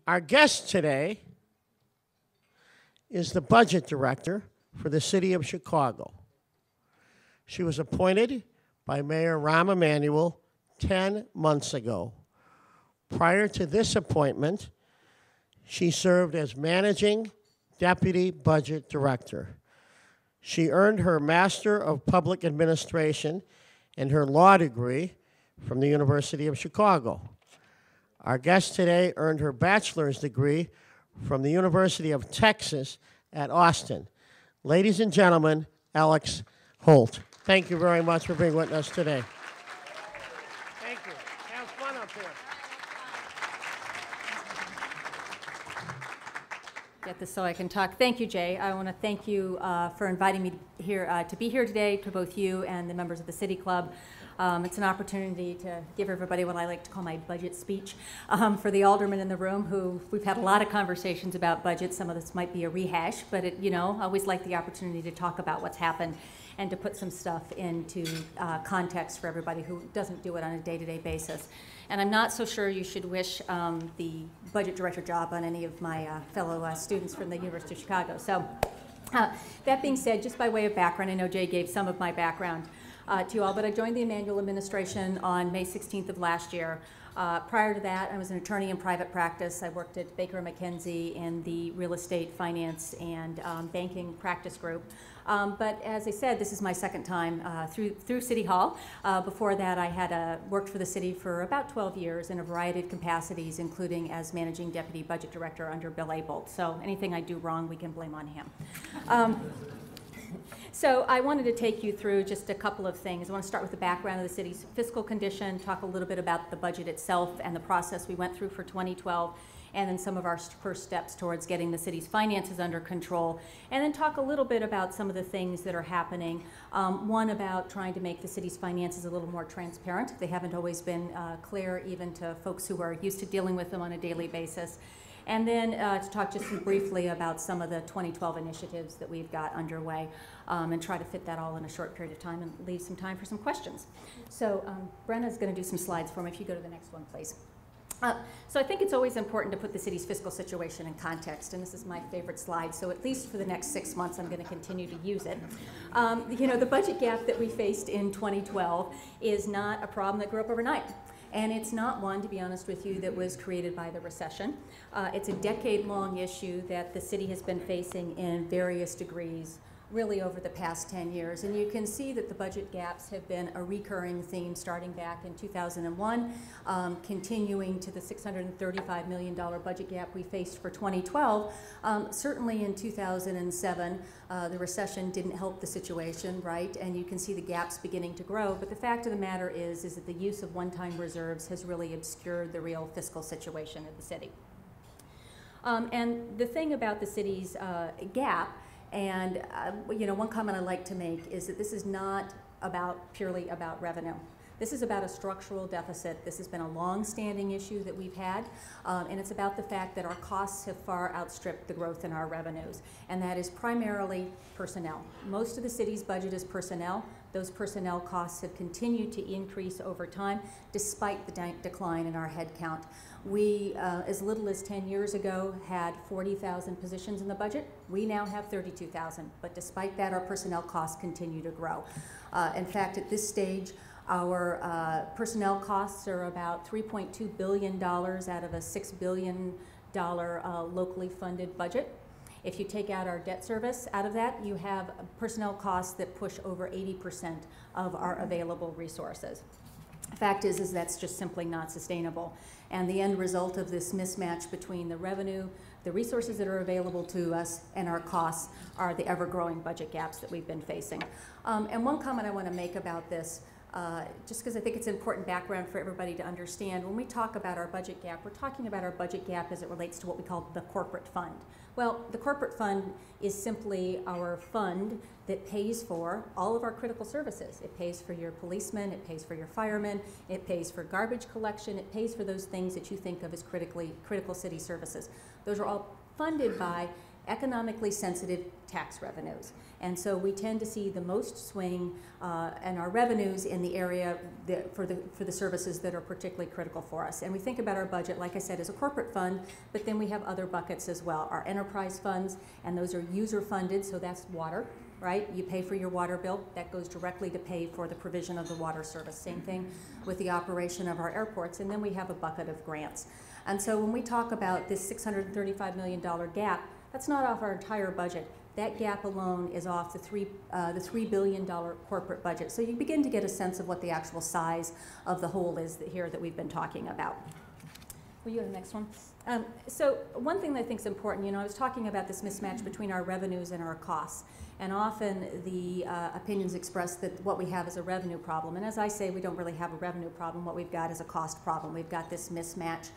Our guest today is the budget director for the city of Chicago. She was appointed by Mayor Rahm Emanuel 10 months ago. Prior to this appointment, she served as managing deputy budget director. She earned her Master of Public Administration and her law degree from the University of Chicago. Our guest today earned her bachelor's degree from the University of Texas at Austin. Ladies and gentlemen, Alex Holt. Thank you very much for being with us today. Thank you. Have fun up here. Get this so I can talk. Thank you, Jay. I want to thank you for inviting me here to be here today, to both you and the members of the City Club. It's an opportunity to give everybody what I like to call my budget speech for the aldermen in the room who we've had a lot of conversations about budget. Some of this might be a rehash, but I always like the opportunity to talk about what's happened and to put some stuff into context for everybody who doesn't do it on a day-to-day basis. And I'm not so sure you should wish the budget director job on any of my fellow students from the University of Chicago. So that being said, just by way of background, I know Jay gave some of my background to you all, but I joined the Emanuel administration on May 16th of last year. Prior to that, I was an attorney in private practice. I worked at Baker McKenzie in the real estate, finance, and banking practice group. But as I said, this is my second time through City Hall. Before that, I had worked for the city for about 12 years in a variety of capacities, including as managing deputy budget director under Bill Abolt. So anything I do wrong, we can blame on him. So I wanted to take you through just a couple of things. I want to start with the background of the city's fiscal condition, talk a little bit about the budget itself and the process we went through for 2012, and then some of our first steps towards getting the city's finances under control, and then talk a little bit about some of the things that are happening. One about trying to make the city's finances a little more transparent. They haven't always been clear even to folks who are used to dealing with them on a daily basis. And then to talk just briefly about some of the 2012 initiatives that we've got underway and try to fit that all in a short period of time and leave some time for some questions. So Brenna's going to do some slides for me. If you go to the next one, please. So I think it's always important to put the city's fiscal situation in context, and this is my favorite slide, so at least for the next 6 months I'm going to continue to use it. The budget gap that we faced in 2012 is not a problem that grew up overnight. And it's not one, to be honest with you, that was created by the recession. It's a decade-long issue that the city has been facing in various degrees really over the past 10 years. And you can see that the budget gaps have been a recurring theme starting back in 2001, continuing to the $635 million budget gap we faced for 2012. Certainly in 2007, the recession didn't help the situation, right? And you can see the gaps beginning to grow. But the fact of the matter is that the use of one-time reserves has really obscured the real fiscal situation of the city. And the thing about the city's gap, and one comment I like to make is that this is not purely about revenue. This is about a structural deficit. This has been a long-standing issue that we've had, and it's about the fact that our costs have far outstripped the growth in our revenues, and that is primarily personnel. Most of the city's budget is personnel. Those personnel costs have continued to increase over time, despite the decline in our head count. We, as little as 10 years ago, had 40,000 positions in the budget. We now have 32,000, but despite that, our personnel costs continue to grow. In fact, at this stage, our personnel costs are about $3.2 billion out of a $6 billion locally funded budget. If you take out our debt service out of that, you have personnel costs that push over 80% of our available resources. The fact is that's just simply not sustainable. And the end result of this mismatch between the revenue, the resources that are available to us, and our costs are the ever-growing budget gaps that we've been facing. And one comment I want to make about this, just because I think it's important background for everybody to understand, when we talk about our budget gap, we're talking about our budget gap as it relates to what we call the corporate fund. Well, the corporate fund is simply our fund that pays for all of our critical services. It pays for your policemen, it pays for your firemen, it pays for garbage collection, it pays for those things that you think of as critical city services. Those are all funded by economically sensitive tax revenues. And so we tend to see the most swing in our revenues in the area for the services that are particularly critical for us. And we think about our budget, like I said, as a corporate fund, but then we have other buckets as well. Our enterprise funds, and those are user funded, so that's water, right? You pay for your water bill, that goes directly to pay for the provision of the water service. Same thing with the operation of our airports, and then we have a bucket of grants. And so when we talk about this $635 million gap, that's not off our entire budget. That gap alone is off the $3 billion corporate budget. So you begin to get a sense of what the actual size of the whole is here that we've been talking about. Will you go to the next one? So one thing that I think is important, I was talking about this mismatch between our revenues and our costs. And often the opinions express that what we have is a revenue problem. And as I say, we don't really have a revenue problem. What we've got is a cost problem. We've got this mismatch.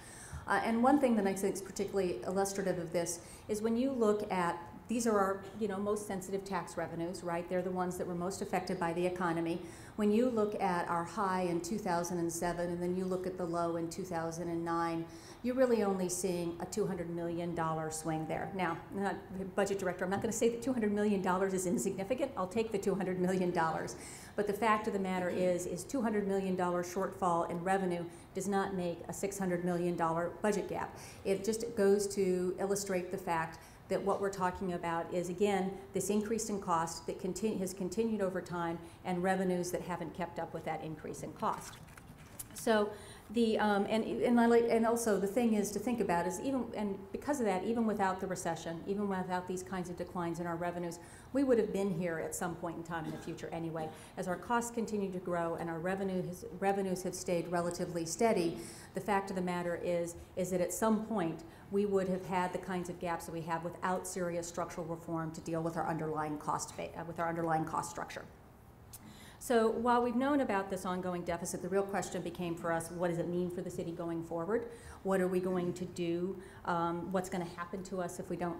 And one thing that I think is particularly illustrative of this is when you look at, these are our most sensitive tax revenues, right? They're the ones that were most affected by the economy. When you look at our high in 2007 and then you look at the low in 2009, you're really only seeing a $200 million swing there. Now, I'm not the budget director, I'm not going to say that $200 million is insignificant. I'll take the $200 million. But the fact of the matter is $200 million shortfall in revenue does not make a $600 million budget gap. It just goes to illustrate the fact that what we're talking about is, again, this increase in cost that has continued over time and revenues that haven't kept up with that increase in cost. So the, and also the thing is to think about is because of that, even without the recession, even without these kinds of declines in our revenues, we would have been here at some point in time in the future anyway. As our costs continue to grow and our revenues have stayed relatively steady, the fact of the matter is that at some point we would have had the kinds of gaps that we have without serious structural reform to deal with our underlying cost structure. So while we've known about this ongoing deficit, the real question became for us, what does it mean for the city going forward? What are we going to do? What's going to happen to us if we don't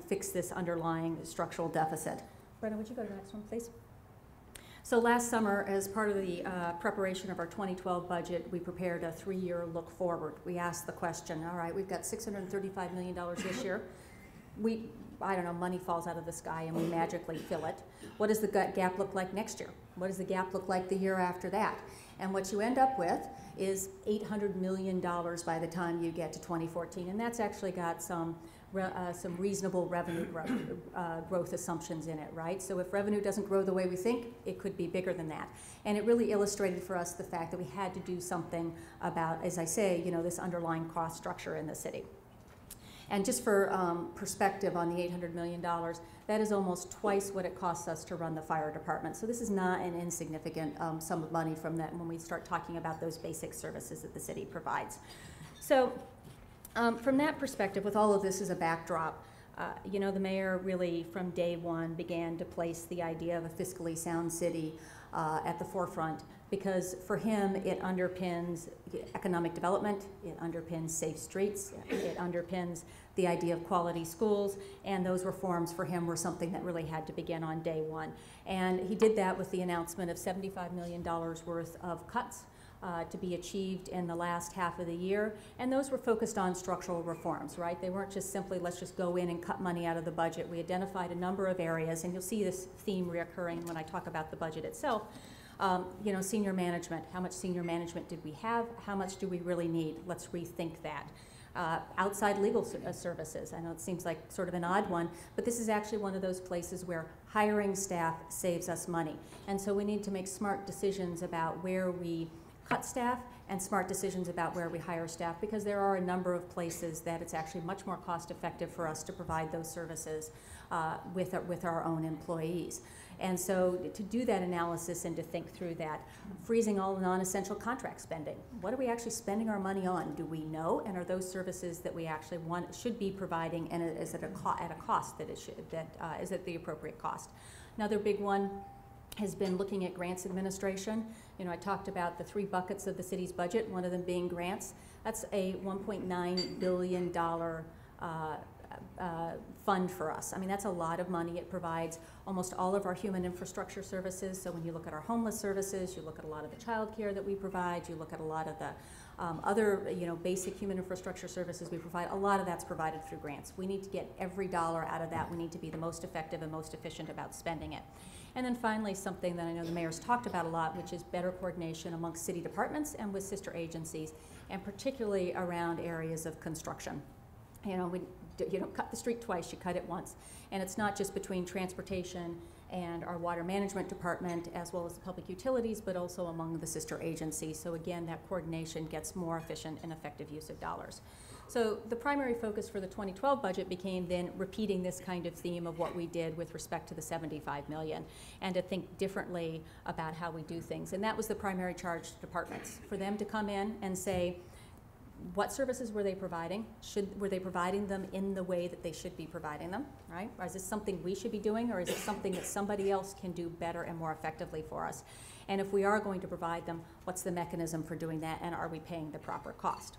fix this underlying structural deficit? Brenda, would you go to the next one, please? So last summer, as part of the preparation of our 2012 budget, we prepared a 3-year look forward. We asked the question, all right, we've got $635 million this year. I don't know, money falls out of the sky and we magically fill it. What does the gap look like next year? What does the gap look like the year after that? And what you end up with is $800 million by the time you get to 2014. And that's actually got some reasonable revenue growth assumptions in it, right? So if revenue doesn't grow the way we think, it could be bigger than that. And it really illustrated for us the fact that we had to do something about, as I say, this underlying cost structure in the city. And just for perspective on the $800 million, that is almost twice what it costs us to run the fire department. So this is not an insignificant sum of money from that when we start talking about those basic services that the city provides. So from that perspective, with all of this as a backdrop, the mayor really from day one began to place the idea of a fiscally sound city at the forefront, because for him it underpins economic development, it underpins safe streets, it underpins the idea of quality schools, and those reforms for him were something that really had to begin on day one. And he did that with the announcement of $75 million worth of cuts to be achieved in the last half of the year, and those were focused on structural reforms, right? They weren't just simply let's just go in and cut money out of the budget. We identified a number of areas, and you'll see this theme reoccurring when I talk about the budget itself. Senior management. How much senior management did we have? How much do we really need? Let's rethink that. Outside legal services. I know it seems like sort of an odd one, but this is actually one of those places where hiring staff saves us money. And so we need to make smart decisions about where we cut staff and smart decisions about where we hire staff, because there are a number of places that it's actually much more cost effective for us to provide those services with our own employees. And so to do that analysis and to think through that, freezing all non-essential contract spending. What are we actually spending our money on? Do we know? And are those services that we actually should be providing, and is it at a cost that is at the appropriate cost? Another big one has been looking at grants administration. I talked about the 3 buckets of the city's budget, one of them being grants. That's a $1.9 billion fund for us. I mean, that's a lot of money. It provides almost all of our human infrastructure services. So when you look at our homeless services, you look at a lot of the child care that we provide, you look at a lot of the Other, basic human infrastructure services we provide, a lot of that's provided through grants. We need to get every dollar out of that. We need to be the most effective and most efficient about spending it. And then finally, something that I know the mayor's talked about a lot, which is better coordination amongst city departments and with sister agencies, and particularly around areas of construction. You don't cut the street twice, you cut it once. And it's not just between transportation and our water management department, as well as the public utilities, but also among the sister agencies. So again, that coordination gets more efficient and effective use of dollars. So the primary focus for the 2012 budget became then repeating this kind of theme of what we did with respect to the $75 million, and to think differently about how we do things. And that was the primary charge to departments, for them to come in and say, what services were they providing? Were they providing them in the way that they should be providing them, right? Or is this something we should be doing, or is it something that somebody else can do better and more effectively for us? And if we are going to provide them, what's the mechanism for doing that, and are we paying the proper cost?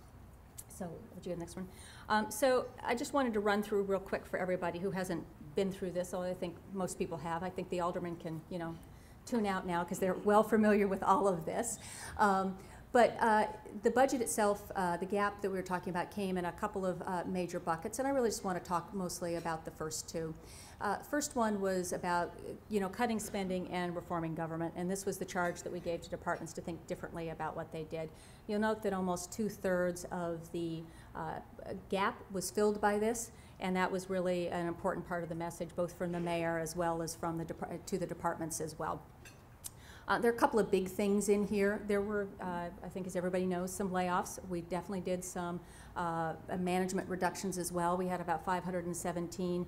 So, would you do the next one? So I just wanted to run through real quick for everybody who hasn't been through this, although I think most people have. I think the aldermen can, tune out now because they're well familiar with all of this. But the budget itself, the gap that we were talking about, came in a couple of major buckets, and I really just want to talk mostly about the first two. First one was about, cutting spending and reforming government, and this was the charge that we gave to departments to think differently about what they did. You'll note that almost 2/3 of the gap was filled by this, and that was really an important part of the message, both from the mayor as well as from to the departments as well. There are a couple of big things in here. There were, I think as everybody knows, some layoffs. We definitely did some management reductions as well. We had about 517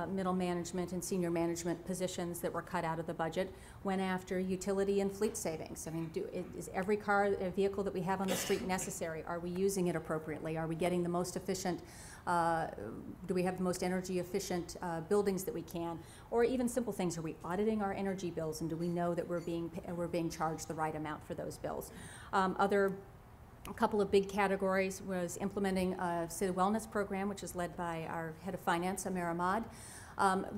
middle management and senior management positions that were cut out of the budget. Went after utility and fleet savings. I mean, is every vehicle that we have on the street necessary? Are we using it appropriately? Are we getting the most efficient, do we have the most energy efficient buildings that we can? Or even simple things, are we auditing our energy bills, and do we know that we're being charged the right amount for those bills? A couple of big categories was implementing a city wellness program, which is led by our head of finance, Amir Ahmad.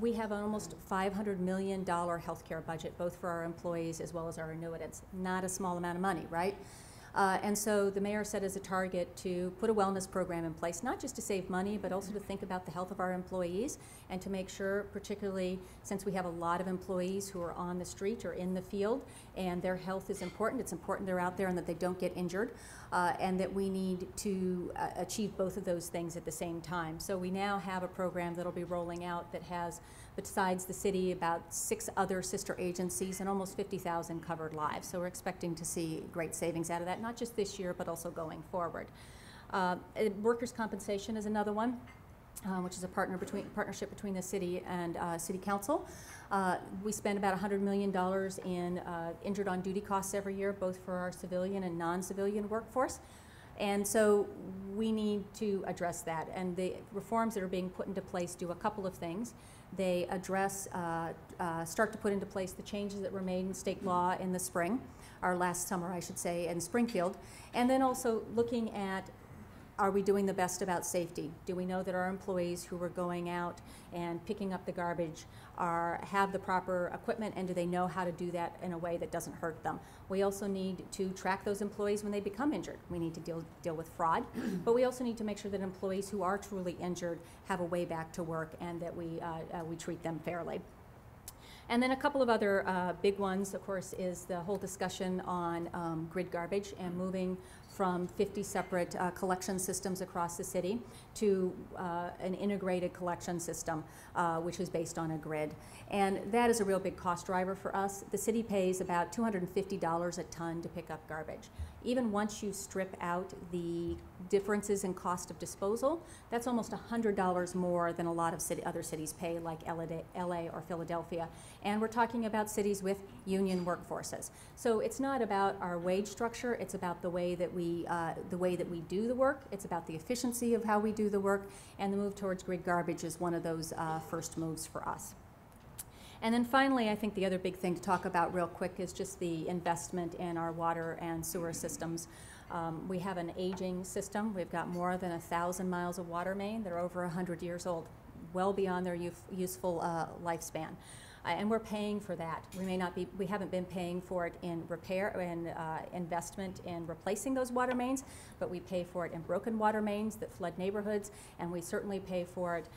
We have an almost $500 million healthcare budget, both for our employees as well as our annuitants. Not a small amount of money, right? And so the mayor set as a target to put a wellness program in place, not just to save money, but also to think about the health of our employees, and to make sure, particularly since we have a lot of employees who are on the street or in the field, and their health is important. It's important they're out there and that they don't get injured, and that we need to achieve both of those things at the same time. So we now have a program that'll be rolling out that has, besides the city, about 6 other sister agencies and almost 50,000 covered lives. So we're expecting to see great savings out of that, not just this year, but also going forward. Workers' compensation is another one, which is a partnership between the city and city council. We spend about $100 million in injured on duty costs every year, both for our civilian and non-civilian workforce. And so we need to address that. And the reforms that are being put into place do a couple of things. They address, start to put into place the changes that were made in state law in the spring, or last summer, I should say, in Springfield. And then also looking at, are we doing the best about safety? Do we know that our employees who are going out and picking up the garbage have the proper equipment, and do they know how to do that in a way that doesn't hurt them? We also need to track those employees when they become injured. We need to deal with fraud, but we also need to make sure that employees who are truly injured have a way back to work, and that we treat them fairly. And then a couple of other big ones, of course, is the whole discussion on grid garbage and moving from 50 separate collection systems across the city to an integrated collection system, which is based on a grid. And that is a real big cost driver for us. The city pays about $250 a ton to pick up garbage. Even once you strip out the differences in cost of disposal, that's almost $100 more than a lot of other cities pay, like LA or Philadelphia. And we're talking about cities with union workforces. So it's not about our wage structure, it's about the way that we do the work, it's about the efficiency of how we do the work, and the move towards grid garbage is one of those first moves for us. And then finally, I think the other big thing to talk about real quick is just the investment in our water and sewer systems. We have an aging system. We've got more than 1,000 miles of water main. They're over 100 years old, well beyond their useful lifespan. And we're paying for that. We haven't been paying for it in repair and investment in replacing those water mains, but we pay for it in broken water mains that flood neighborhoods, and we certainly pay for it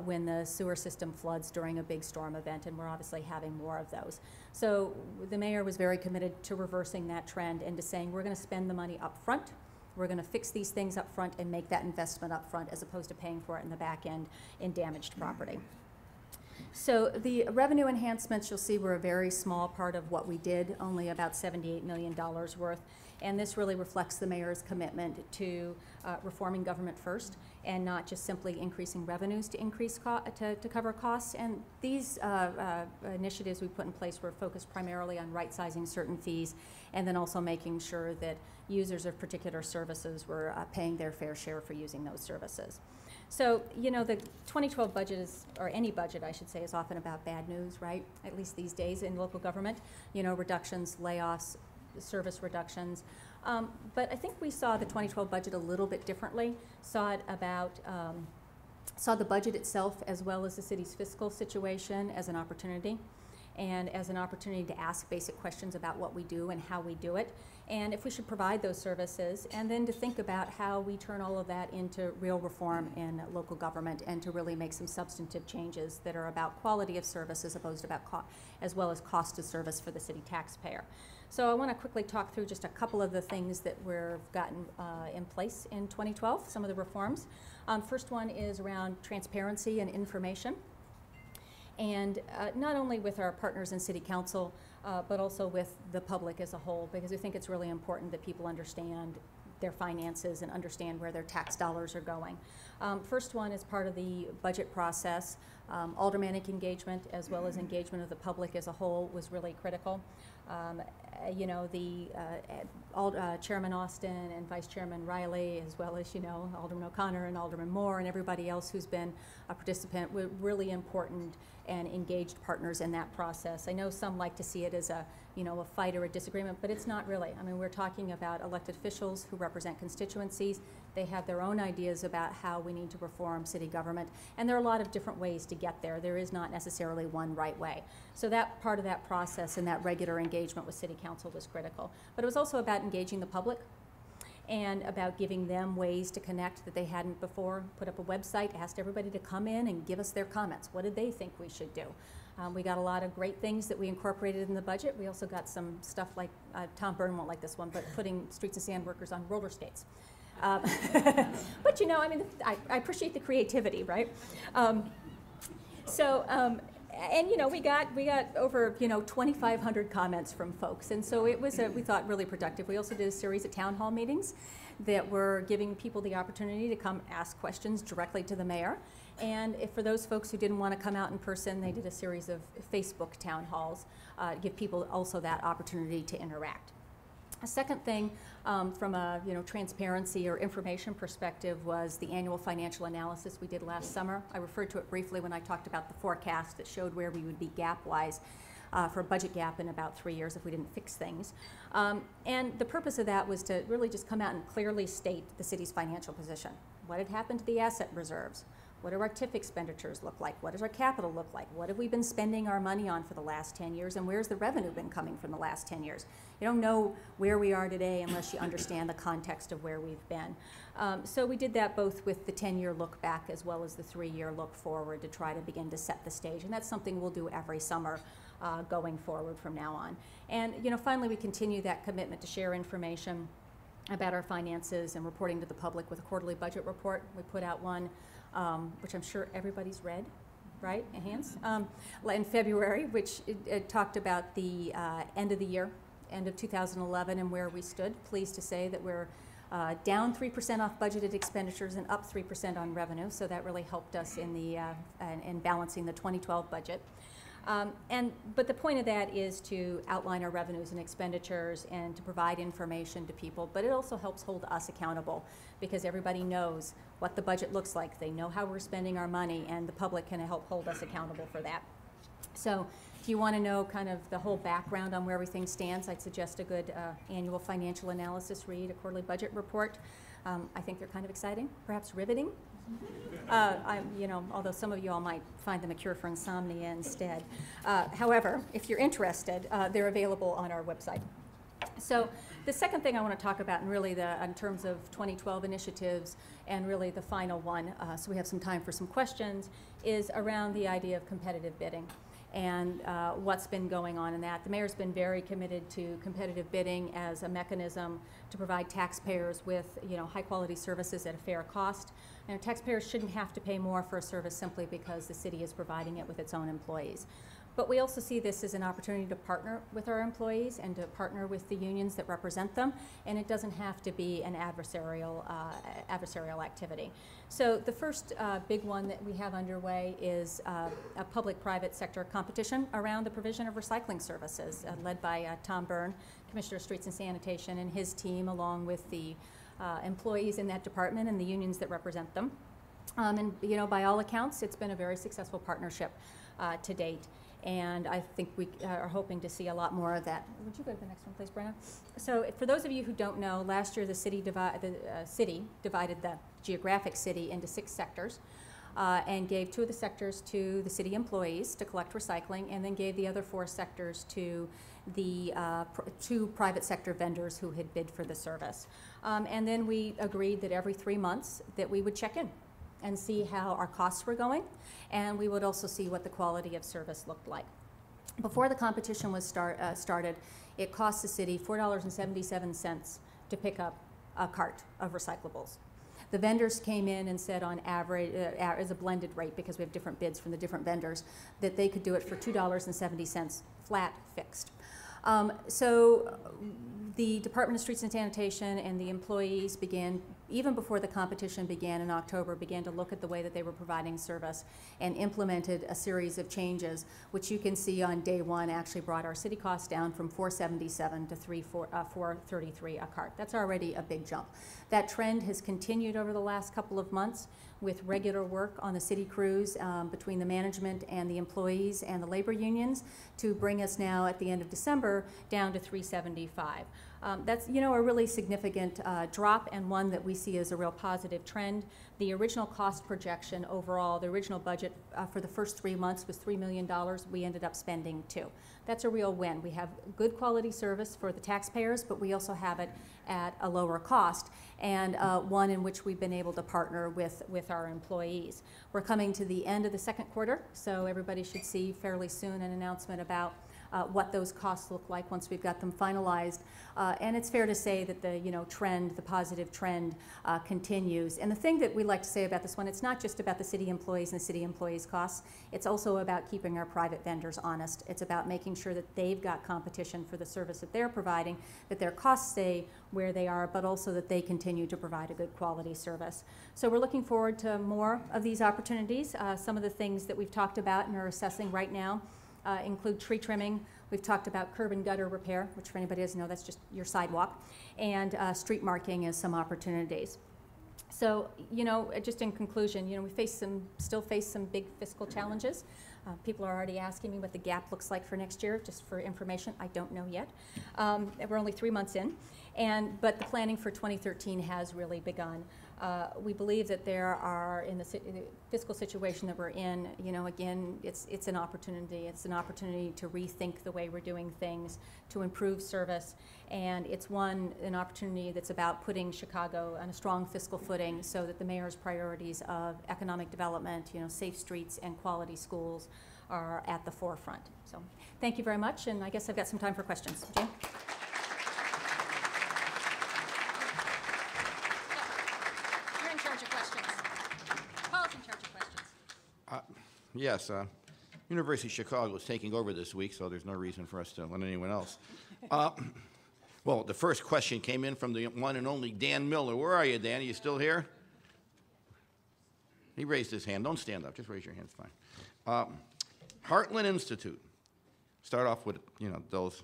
when the sewer system floods during a big storm event, and we're obviously having more of those. So the mayor was very committed to reversing that trend and to saying we're going to spend the money up front. We're going to fix these things up front and make that investment up front as opposed to paying for it in the back end in damaged property. So the revenue enhancements, you'll see, were a very small part of what we did, only about $78 million worth. And this really reflects the mayor's commitment to reforming government first and not just simply increasing revenues to increase to cover costs. And these initiatives we put in place were focused primarily on right-sizing certain fees and then also making sure that users of particular services were paying their fair share for using those services. So, you know, the 2012 budget is, or any budget I should say, is often about bad news, right? At least these days in local government, you know, reductions, layoffs, service reductions. But I think we saw the 2012 budget a little bit differently, saw the budget itself as well as the city's fiscal situation as an opportunity, and as an opportunity to ask basic questions about what we do and how we do it, and if we should provide those services, and then to think about how we turn all of that into real reform in local government and to really make some substantive changes that are about quality of service as opposed to about as well as cost of service for the city taxpayer. So I want to quickly talk through just a couple of the things that we've gotten in place in 2012, some of the reforms. First one is around transparency and information. And not only with our partners in City Council, but also with the public as a whole, because we think it's really important that people understand their finances and understand where their tax dollars are going. First one is part of the budget process. Aldermanic engagement as well as engagement of the public as a whole was really critical. You know, Chairman Austin and Vice Chairman Riley, as well as, you know, Alderman O'Connor and Alderman Moore and everybody else who's been a participant, were really important and engaged partners in that process. I know some like to see it as a, you know, a fight or a disagreement, but it's not really. I mean, we're talking about elected officials who represent constituencies. They have their own ideas about how we need to reform city government, and there are a lot of different ways to get there. There is not necessarily one right way. So that part of that process and that regular engagement with City Council was critical. But it was also about engaging the public and about giving them ways to connect that they hadn't before. Put up a website, asked everybody to come in and give us their comments. What did they think we should do? We got a lot of great things that we incorporated in the budget. We also got some stuff like, Tom Byrne won't like this one, but putting streets and sand workers on roller skates. But you know, I mean, I appreciate the creativity, right? And you know, we got over, you know, 2,500 comments from folks, and so it was we thought really productive. We also did a series of town hall meetings that were giving people the opportunity to come ask questions directly to the mayor. And if for those folks who didn't want to come out in person, they did a series of Facebook town halls to give people also that opportunity to interact. A second thing from a, you know, transparency or information perspective was the annual financial analysis we did last summer. I referred to it briefly when I talked about the forecast that showed where we would be gap-wise for a budget gap in about 3 years if we didn't fix things. And the purpose of that was to really just come out and clearly state the city's financial position. What had happened to the asset reserves? What do our TIF expenditures look like? What does our capital look like? What have we been spending our money on for the last 10 years, and where's the revenue been coming from the last 10 years? You don't know where we are today unless you understand the context of where we've been. So we did that both with the 10-year look back as well as the 3-year look forward to try to begin to set the stage, and that's something we'll do every summer going forward from now on. And you know, finally, we continue that commitment to share information about our finances and reporting to the public with a quarterly budget report. We put out one which I'm sure everybody's read, right, Enhance, in February, which it talked about the end of the year, end of 2011, and where we stood. Pleased to say that we're down 3% off budgeted expenditures and up 3% on revenue, so that really helped us in the in balancing the 2012 budget. But the point of that is to outline our revenues and expenditures and to provide information to people, but it also helps hold us accountable because everybody knows what the budget looks like. They know how we're spending our money, and the public can help hold us accountable for that. So if you want to know kind of the whole background on where everything stands, I'd suggest a good annual financial analysis read, a quarterly budget report. I think they're kind of exciting, perhaps riveting. Although some of you all might find them a cure for insomnia instead. However, if you're interested, they're available on our website. So the second thing I want to talk about, and really in terms of 2012 initiatives, and really the final one, so we have some time for some questions, is around the idea of competitive bidding and what's been going on in that. The mayor's been very committed to competitive bidding as a mechanism to provide taxpayers with high quality services at a fair cost. And taxpayers shouldn't have to pay more for a service simply because the city is providing it with its own employees. But we also see this as an opportunity to partner with our employees and to partner with the unions that represent them, and it doesn't have to be an adversarial activity. So the first big one that we have underway is a public-private sector competition around the provision of recycling services, led by Tom Byrne, Commissioner of Streets and Sanitation, and his team, along with the employees in that department and the unions that represent them. And by all accounts, it's been a very successful partnership to date. And I think we are hoping to see a lot more of that. Would you go to the next one, please, Brenna? So for those of you who don't know, last year the city divided the geographic city into 6 sectors and gave 2 of the sectors to the city employees to collect recycling, and then gave the other 4 sectors to the 2 private sector vendors who had bid for the service. And then we agreed that every 3 months that we would check in and see how our costs were going, and we would also see what the quality of service looked like. Before the competition was started, it cost the city $4.77 to pick up a cart of recyclables. The vendors came in and said on average, as a blended rate, because we have different bids from the different vendors, that they could do it for $2.70 flat fixed. So the Department of Streets and Sanitation and the employees began, even before the competition began in October, began to look at the way that they were providing service and implemented a series of changes, which you can see on day 1 actually brought our city costs down from $4.77 to $4.33 a cart. That's already a big jump. That trend has continued over the last couple of months with regular work on the city crews between the management and the employees and the labor unions to bring us now at the end of December down to $3.75. That's a really significant drop, and one that we see as a real positive trend. The original cost projection overall, the original budget for the first 3 months was $3 million. We ended up spending $2 million. That's a real win. We have good quality service for the taxpayers, but we also have it at a lower cost, and one in which we've been able to partner with our employees. We're coming to the end of the second quarter, so everybody should see fairly soon an announcement about what those costs look like once we've got them finalized. And it's fair to say that the positive trend continues. And the thing that we like to say about this one, it's not just about the city employees and the city employees' costs. It's also about keeping our private vendors honest. It's about making sure that they've got competition for the service that they're providing, that their costs stay where they are, but also that they continue to provide a good quality service. So we're looking forward to more of these opportunities. Some of the things that we've talked about and are assessing right now include tree trimming. We've talked about curb and gutter repair, which for anybody who doesn't know, that's just your sidewalk, and street marking as some opportunities. So, just in conclusion, we still face some big fiscal challenges. People are already asking me what the gap looks like for next year. Just for information, I don't know yet. We're only 3 months in, but the planning for 2013 has really begun. We believe that there are, in the fiscal situation that we're in, again, it's an opportunity. It's an opportunity to rethink the way we're doing things, to improve service, and it's an opportunity that's about putting Chicago on a strong fiscal footing so that the mayor's priorities of economic development, safe streets and quality schools are at the forefront. So thank you very much, and I guess I've got some time for questions. Jane? Yes, University of Chicago is taking over this week, so there's no reason for us to let anyone else. Well, the first question came in from the one and only Dan Miller. Where are you, Dan? Are you still here? He raised his hand. Don't stand up. Just raise your hand. It's fine. Heartland Institute. Start off with, those.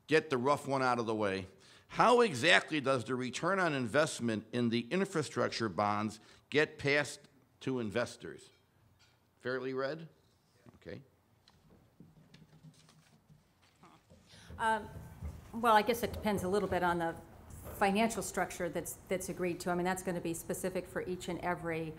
Get the rough one out of the way. How exactly does the return on investment in the infrastructure bonds get passed to investors? Fairly read? Okay. Well, I guess it depends a little bit on the financial structure that's agreed to. I mean, that's going to be specific for each and every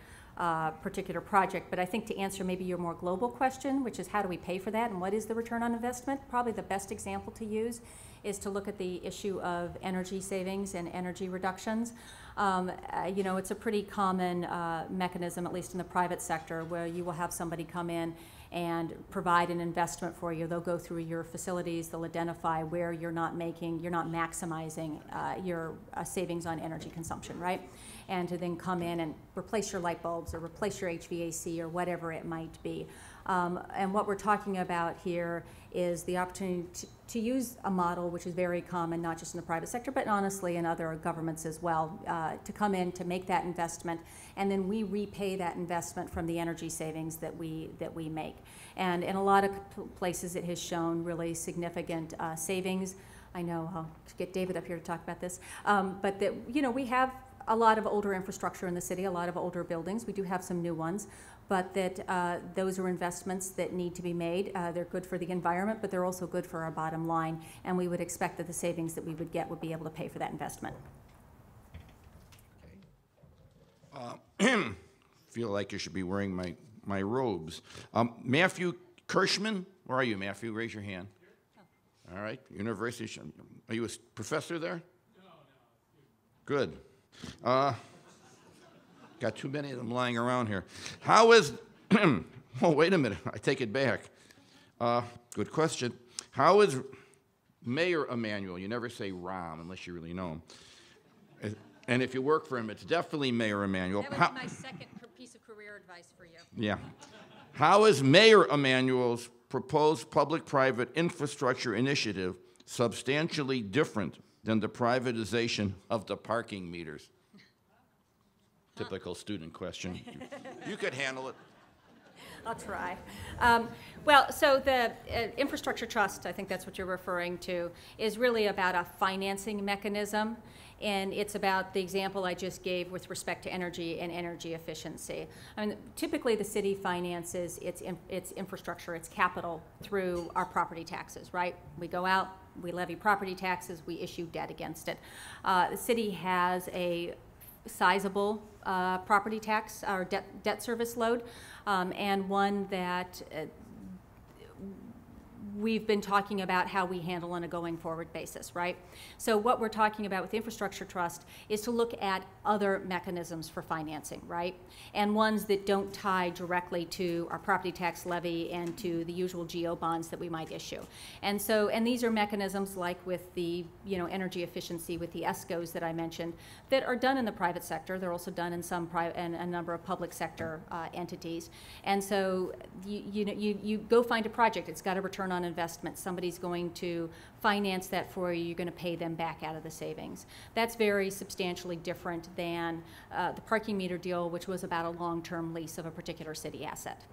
particular project. But I think to answer maybe your more global question, which is how do we pay for that and what is the return on investment, probably the best example to use is to look at the issue of energy savings and energy reductions. You know, it's a pretty common mechanism, at least in the private sector, where you will have somebody come in and provide an investment for you. They'll go through your facilities, they'll identify where you're not maximizing your savings on energy consumption, right? And to then come in and replace your light bulbs or replace your HVAC or whatever it might be. And what we're talking about here is the opportunity to use a model which is very common, not just in the private sector, but honestly in other governments as well, to come in to make that investment, and then we repay that investment from the energy savings that we make. And in a lot of places it has shown really significant savings. I know I'll get David up here to talk about this, but that, you know, we have a lot of older infrastructure in the city, a lot of older buildings. We do have some new ones, but that those are investments that need to be made. They're good for the environment, but they're also good for our bottom line, and we would expect that the savings that we would get would be able to pay for that investment. Feel like you should be wearing my robes. Matthew Kirschman, where are you, Matthew? Raise your hand. All right, University. Are you a professor there? No. Good. Got too many of them lying around here. How is, oh, wait a minute, I take it back. Good question. How is Mayor Emanuel, you never say Ram unless you really know him. And if you work for him, it's definitely Mayor Emanuel. That was my second piece of career advice for you. Yeah. How is Mayor Emanuel's proposed public-private infrastructure initiative substantially different than the privatization of the parking meters? Typical student question. You could handle it. I'll try. Well, so the infrastructure trust, I think that's what you're referring to, is really about a financing mechanism, and it's about the example I just gave with respect to energy and energy efficiency. I mean, typically the city finances its infrastructure, its capital, through our property taxes, right? We go out, we levy property taxes, we issue debt against it. The city has a sizable property tax or debt service load, and one that we've been talking about how we handle on a going forward basis, right? So what we're talking about with the Infrastructure Trust is to look at other mechanisms for financing, right? And ones that don't tie directly to our property tax levy and to the usual GO bonds that we might issue. And so, and these are mechanisms like with the, you know, energy efficiency with the ESCOs that I mentioned that are done in the private sector. They're also done in some private and a number of public sector entities. And so you go find a project, it's got a return on investment. Somebody's going to finance that for you. You're going to pay them back out of the savings. That's very substantially different than the parking meter deal, which was about a long-term lease of a particular city asset.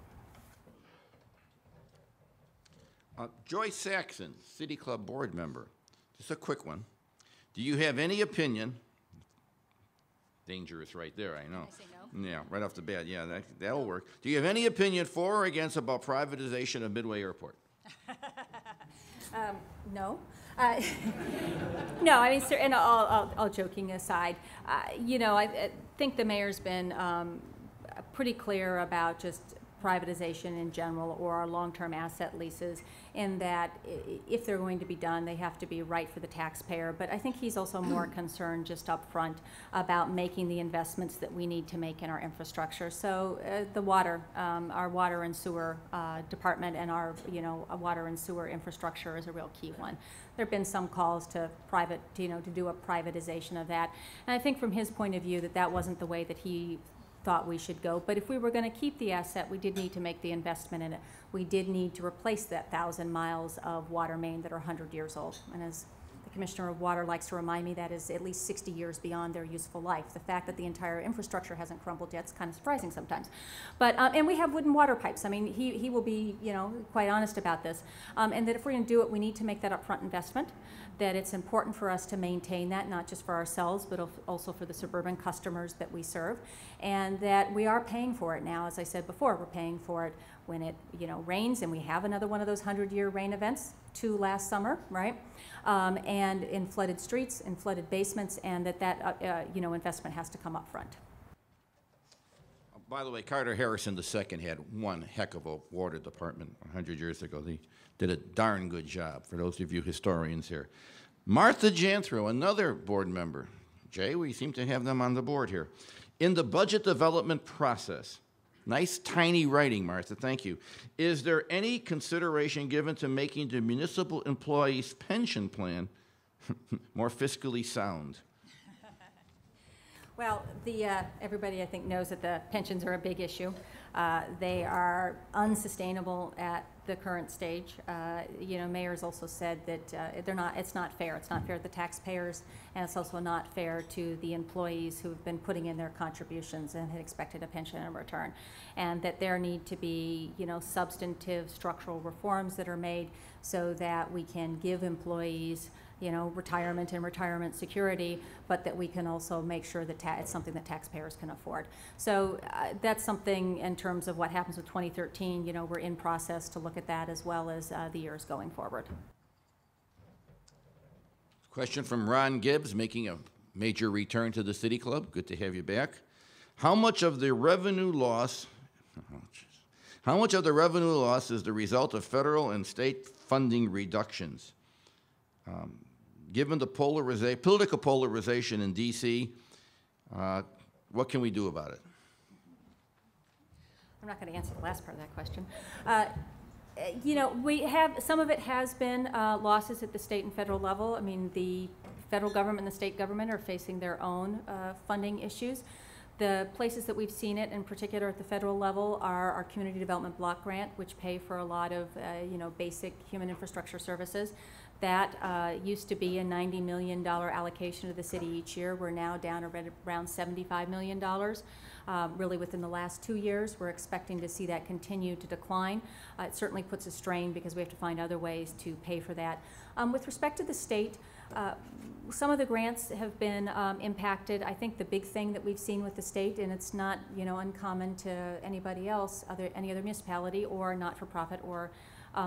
Joyce Saxon, City Club board member. Just a quick one. Do you have any opinion? Dangerous right there, I know. I say no? Yeah, right off the bat. Yeah, that'll work. Do you have any opinion for or against about privatization of Midway Airport? No. No, I mean, sir, and all joking aside, you know, I think the mayor's been pretty clear about just privatization in general or our long-term asset leases, in that if they're going to be done, they have to be right for the taxpayer. But I think he's also more concerned just up front about making the investments that we need to make in our infrastructure. So the water, our water and sewer department and our, you know, water and sewer infrastructure is a real key one. There have been some calls to to do a privatization of that. And I think from his point of view that wasn't the way that he thought we should go. But if we were going to keep the asset, we did need to make the investment in it. We did need to replace that 1,000 miles of water main that are 100 years old. And as the Commissioner of Water likes to remind me, that is at least 60 years beyond their useful life. The fact that the entire infrastructure hasn't crumbled yet is kind of surprising sometimes. But, and we have wooden water pipes. I mean, he will be, you know, quite honest about this. And that if we're going to do it, we need to make that upfront investment, that it's important for us to maintain that, not just for ourselves, but also for the suburban customers that we serve, and that we are paying for it now. As I said before, we're paying for it when it, rains, and we have another one of those 100-year rain events, 2 last summer, right? And in flooded streets, in flooded basements, and that investment has to come up front. By the way, Carter Harrison II had one heck of a water department 100 years ago. They did a darn good job, for those of you historians here. Martha Janthro, another board member. Jay, we seem to have them on the board here. In the budget development process, nice tiny writing, Martha, thank you. Is there any consideration given to making the municipal employees' pension plan more fiscally sound? Well, everybody, I think, knows that the pensions are a big issue. They are unsustainable at the current stage. Mayor's also said that it's not fair. It's not fair to the taxpayers, and it's also not fair to the employees who've been putting in their contributions and had expected a pension in return. And that there need to be, substantive structural reforms that are made so that we can give employees retirement and retirement security, but that we can also make sure that it's something that taxpayers can afford. So that's something in terms of what happens with 2013, we're in process to look at that as well as the years going forward. Question from Ron Gibbs, making a major return to the City Club. Good to have you back. How much of the revenue loss, is the result of federal and state funding reductions? Given the political polarization in D.C., what can we do about it? I'm not going to answer the last part of that question. Some of it has been losses at the state and federal level. I mean, the federal government and the state government are facing their own funding issues. The places that we've seen it, in particular at the federal level, are our Community Development Block Grant, which pay for a lot of basic human infrastructure services. That used to be a $90 million allocation to the city each year. We're now down around $75 million. Really within the last 2 years, we're expecting to see that continue to decline. It certainly puts a strain because we have to find other ways to pay for that. With respect to the state, some of the grants have been impacted. I think the big thing that we've seen with the state, and it's not uncommon to anybody else, any other municipality or not-for-profit or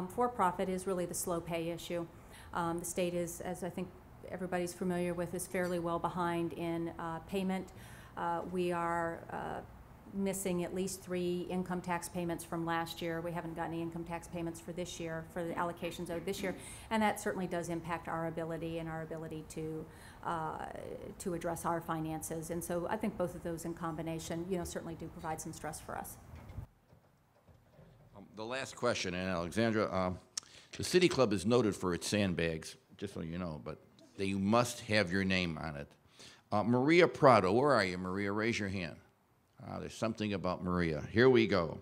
for-profit, is really the slow pay issue. The state is, as I think everybody's familiar with, is fairly well behind in payment. We are missing at least 3 income tax payments from last year. We haven't gotten any income tax payments for this year, for the allocations owed this year, and that certainly does impact our ability to address our finances. And so I think both of those in combination, certainly do provide some stress for us. The last question, and Alexandra, the City Club is noted for its sandbags, just so you know, but they must have your name on it. Maria Prado, where are you, Maria? Raise your hand. There's something about Maria. Here we go.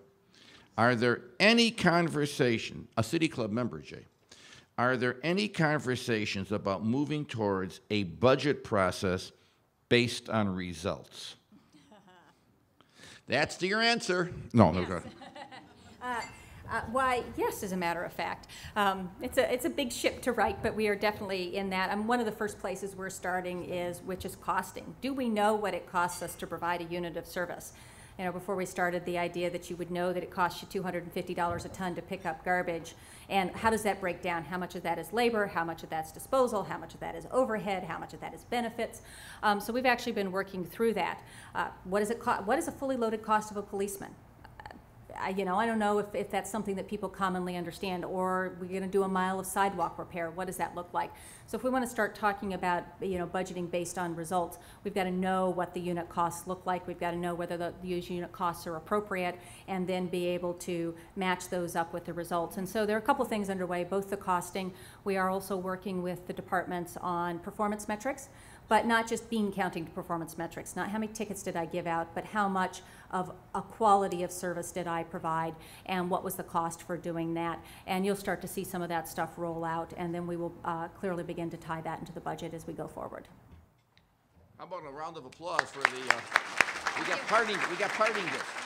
Are there any conversation, a City Club member, Jay, are there any conversations about moving towards a budget process based on results? That's your answer. No, no, go ahead. Why, yes, as a matter of fact. It's a big ship to right, but we are definitely in that. One of the first places we're starting which is costing. Do we know what it costs us to provide a unit of service? Before we started, the idea that you would know that it costs you $250 a ton to pick up garbage, and how does that break down? How much of that is labor? How much of that's disposal? How much of that is overhead? How much of that is benefits? So we've actually been working through that. What is a fully loaded cost of a policeman? I don't know if that's something that people commonly understand. Or we're going to do a mile of sidewalk repair. What does that look like? So if we want to start talking about budgeting based on results, we've got to know what the unit costs look like. We've got to know whether the unit costs are appropriate, and then be able to match those up with the results. And so there are a couple of things underway, both the costing. We are also working with the departments on performance metrics. But not just bean counting performance metrics, not how many tickets did I give out, but how much of a quality of service did I provide, and what was the cost for doing that. And you'll start to see some of that stuff roll out, and then we will clearly begin to tie that into the budget as we go forward. How about a round of applause for the, we got parting gifts.